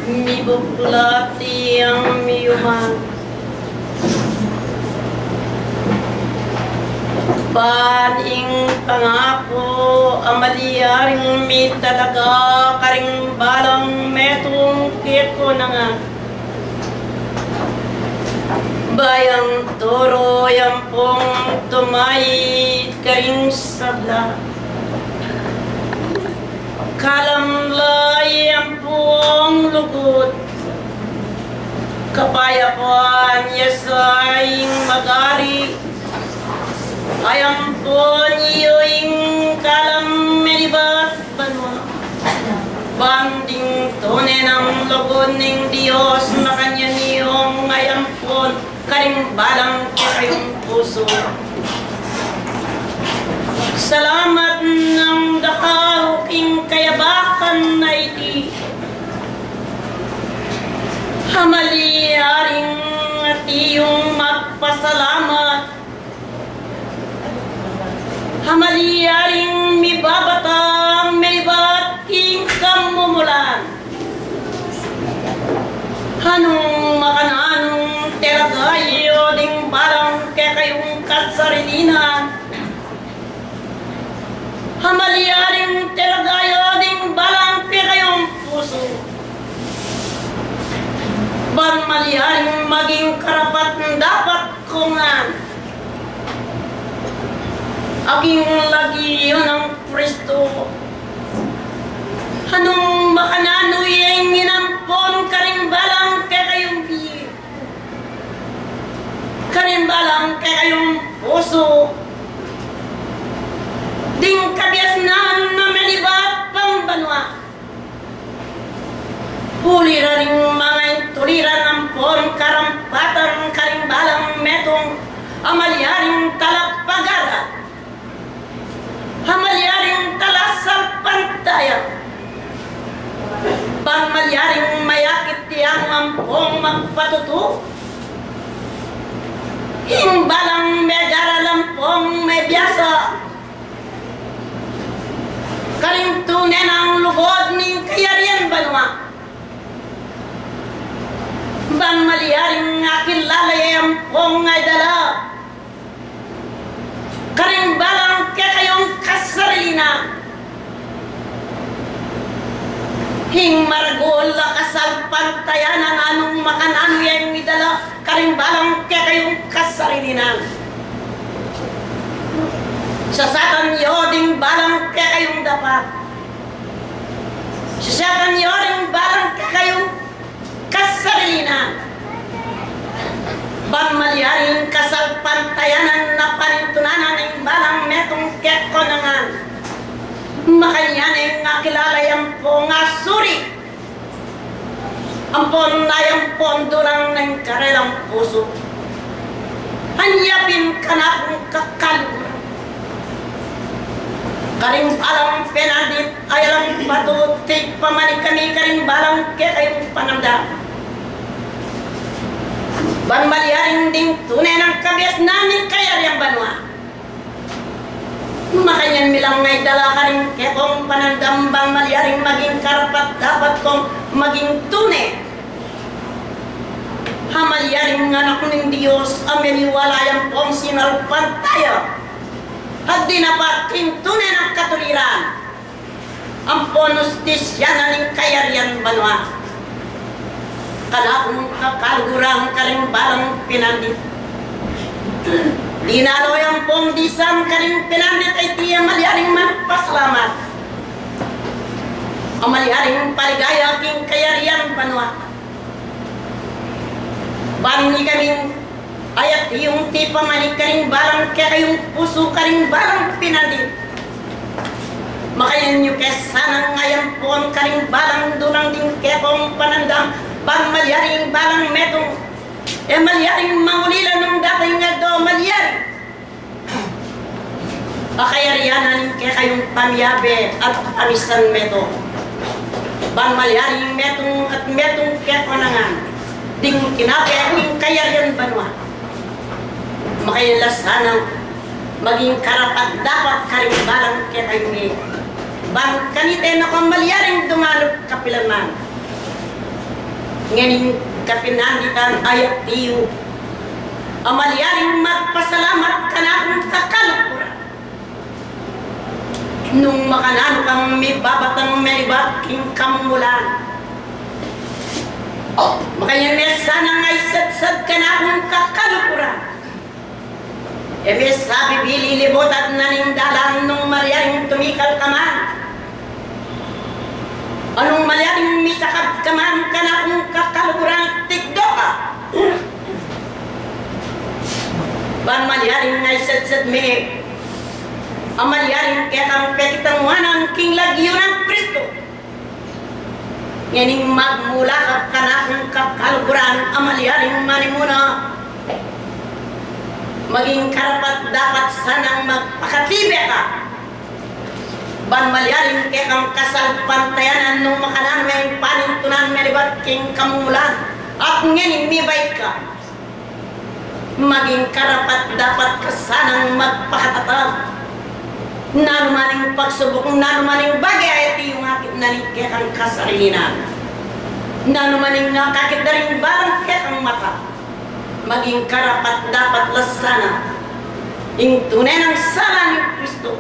mi buklati ang miyuman. Paning pangako amaliaring mi talaga karing balang metong kiko na nga. Bayang toro yang pong tumay karing sabla. Kalamlay ang pong lugod. Kapayapan yasaing magari. Ayam pon iyoing kalam meribat banwa. Banding tone ng lugod ng Diyos na kanya niyong ayam pon karing balang kayong puso. Salamat ng dakaw king kayabakan na iti. Hamaliaring at iyong magpasalamat. Hamaliaring mi babatang meribat king kamumulan. Hanong makananong teragayo ding balang kayong katsarilinan. Hamaliaring teragayo ding balang kayong puso. Banmaliaring maging karapat dapat kungan. Aging lagi yun ang Kristo. Anong makananoy ay nginampon karimbalang kayong biye. Karimbalang kayong puso. Ding kabiasnan na malibat pambanwa. Huli rin mga tuliran ng pon karampatan karimbalang metong amalyaring talapagara. Hamalyaring talasal pantaya. Pangmalyaring mayakit tiyang ampong magpatuto. Himbalang megara lampong may biyasa. Kalingtunen ang lugod ng kayarian banwa. Pangmalyaring akilalay ampong ay dala. Karimbalang kayong kasarina. Hing maragol la kasal pantayanan anong makanano yung midala. Karimbalang kayong kasarina. Sa satan yoding balang kayong dapat. Sa satan yoding balang kayong kasarina. Banmalyaring kasal pantayanan na panintunanan ng balang metong kekonangan. Makanyaning nakilalay ang pong asuri. Ang pon na yung pondulang ng karelang puso. Hanyapin ka na kung kakalura. Karimbalang penandit ay lang patutik pamanikani karimbalang kayong panamda. Banmaliaring ding tunay ng kabias namin kayariang banwa. Makanyan milang ngay dala ka rin kekong panandam banmaliaring maging karapat dapat kong maging tunay. Hamalyaring anak ng Diyos ameniwalayang pong sinalpan tayo. At dinapatin tunay ng katuliran. Ang ponustis yan ng kayariang banwa. Kalakong kakalgurang karimbalang pinandit. Dinalo yung pong disang karing pinandit ay tiya malyaring magpasalamat. Ang malyaring paligaya king kayariang banwa. Bani kaming ayat yung tipa manik karimbalang kayong puso karimbalang pinandit. Makayan nyo kesanang ngayang pon karimbalang dunang din kekong panandam. Pangmalyaring balang metong malyaring mangulilan ng dating nga do malyaring akayarianan kayong pamyabe at amisan meto pangmalyaring metong at metong kekonangan ding kinapayang kayarian banwa makayalasana maging karapat dapat karimbalang kayong bang kanite na kung malyaring dumalog kapilaman Nganing kapinanditan ayat tiyo. Amalyaring magpasalamat ka na akong kakalukura. Nung makanano kang may babatang may baking kamulan. Makanya may sana ngay sad-sad ka na akong kakalukura. E may sabi bililibotad na ning dalan nung malyaring tumikal ka man. Anong malyaring misakab ka man ka na akong kakalukura tigdo ka. Ban malyaring ngay sad-sad may amalyaring kaya kang pekitang wanang king lagyo ng Kristo. Nganing magmula ka na kung kakaluguran amalyaring manimuna. Maging karapat dapat sanang magpakatibe ka. Ban malyaring kaya kang kasal pantayanan nung makanan may panintunan melibat king kamulan. At nganing mibay ka. Maging karapat dapat ka sanang magpakatatag. Nanumaning pagsubok, nanumaning bagay ito yung akit na kang kasarilinan. Nanumaning nakakit na rin barang kang mata. Maging karapat dapat lasana. Yung tunay ng sala ni Kristo.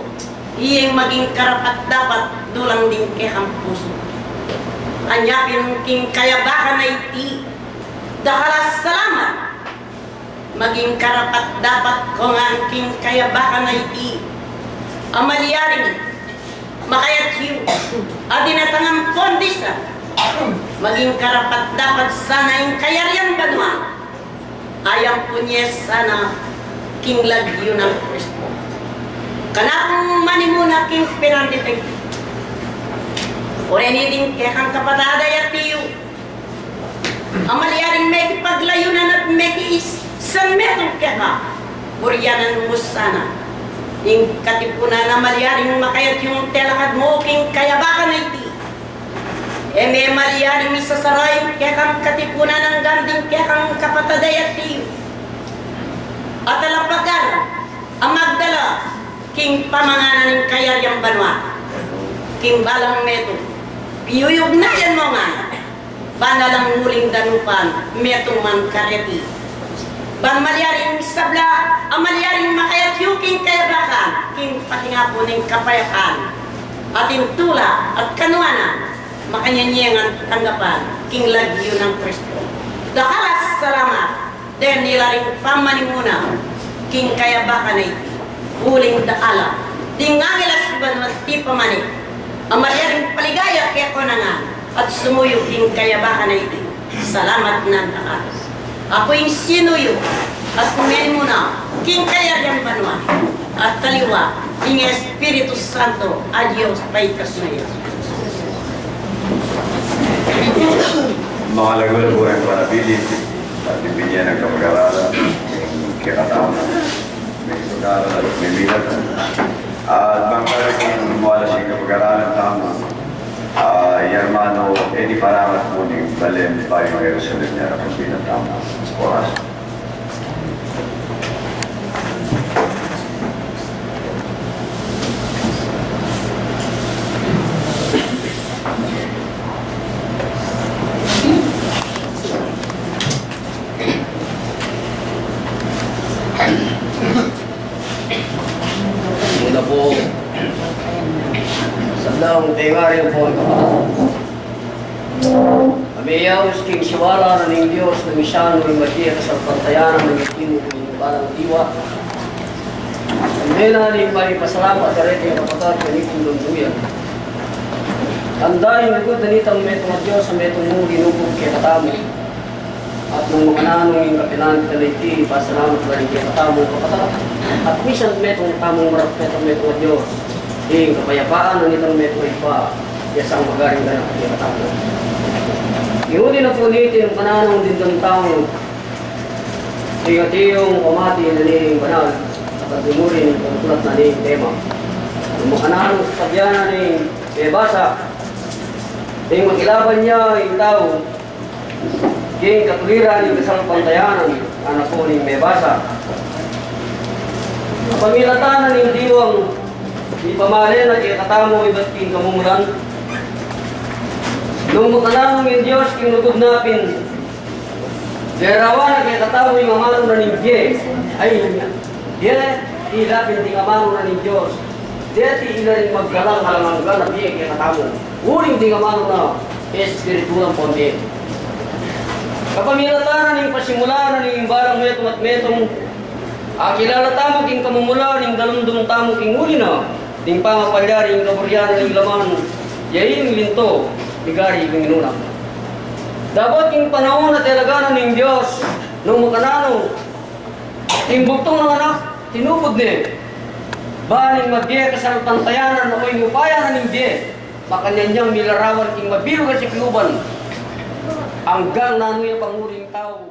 Iyang maging karapat dapat dulang din kang puso. Anyapin king kayabakan na iti. Dakalas salamat. Maging karapat dapat kong ang king kayabakan na iti. Amalyaring makayat hiyo adinatangang pondisa maging karapat dapat sana yung kayariang banwa ayang punyes sana king lagyo ng Kristo kanakong manimuna king pinanditay oreniding kaya kang kapatada yatiyo amalyaring may paglayunan at may isang metong kaya ka buryanan mo sana yung katipunan na malyaring makayat yung telakad mo king kayabakan na iti. E may malyaring isasaray kaya kang katipunan ng ganding kaya kang kapatadayat tiyo. At alapagan ang magdala king pamanganan ng kayaryang banwa. King balang meto. Piyuyog na yan mo nga. Banalang muling danupan metong man kareti. Bang malyaring sabla, ang malyaring makayat yung king kayabakan, king pati nga po ng kapayakan, ating tula at kanuana, makanyanyangan tanggapan, king lagyo ng Kristo. Dakalas salamat, dahil nilaring pamanimuna, king kayabakan ay huling daala, dingangilas banwat ti pamanik, ang malyaring paligaya kaya ko na nga, at sumuyo king kayabakan ay salamat na dakalas. Ako yung sinuyo at kumain mo na king kayaryang banwa at taliwa ing Espiritu Santo adios paitas na yun. Mga lagu-laguan para pilih at ibigyan ng kapag-aralan kikataon may pag-aaral at may bilat at bangkala kung lumala siyang kapag-aralan tama hermano Eddie Paramat po ng Balen Bayo Jerusalem niya na pagbilang tama oras. Mula po Sadang tengarin po ang kapatid. Amiyaw king siwala ng Diyos na misyano ng Maria sa pantayanan ng itimo ng balang diwa. Amena ni pasalamat sa rete ng kapatid ng itong lunduyan. Tandahin nagod na nitang metong Diyos sa metong mong ginubog kaya katamo. At nung mga nanong yung kapinan ka na iti, pasalamat na rin kaya katamo kapatid. At minsan metong tamong metong Diyos. Ing kapayapaan ng itong metong ipa, yasang magaring na kaya katamo. Ihuli na po nitin ang kananong dindang taong tingati-yung kumati na niling banal at dumurin ang tulat na niling tema. Ang mga kananong sa pagyanan niling bebasa, ting makilaban niya yung tao, king katuliran yung isang pantayanan, anak po niling bebasa. Ang pamilatanan niling diwang, di pamalin at ikatamo iba't king kamumulan, Nung makananong yung Diyos, kinugod napin. Derawa na kaya katao yung amano na ng Diyos. Ay, diya, ilapin ting amano na ng Diyos. Diya, ti ilaring maggalang halang-hanggang na diya kaya katao. Uling ting amano na, espiritulang ponde. Kapamilataran ng pasimula ng barang metong at metong, kilala tamo king kamumula ng dalundong tamo king uli na, ting pangapalyaring kaburyan ng laman, yayin linto, bigari king inunang. Dapat king panahon na talaganan ng Diyos, nung makanano, ting buktong ng anak, tinupod ni, baling magdiya kasalpantayanan na ko'y ngupayanan ng diya, makanyanyang milarawan king mabilog at si kiuban, hanggang nanoy ang panguring tao.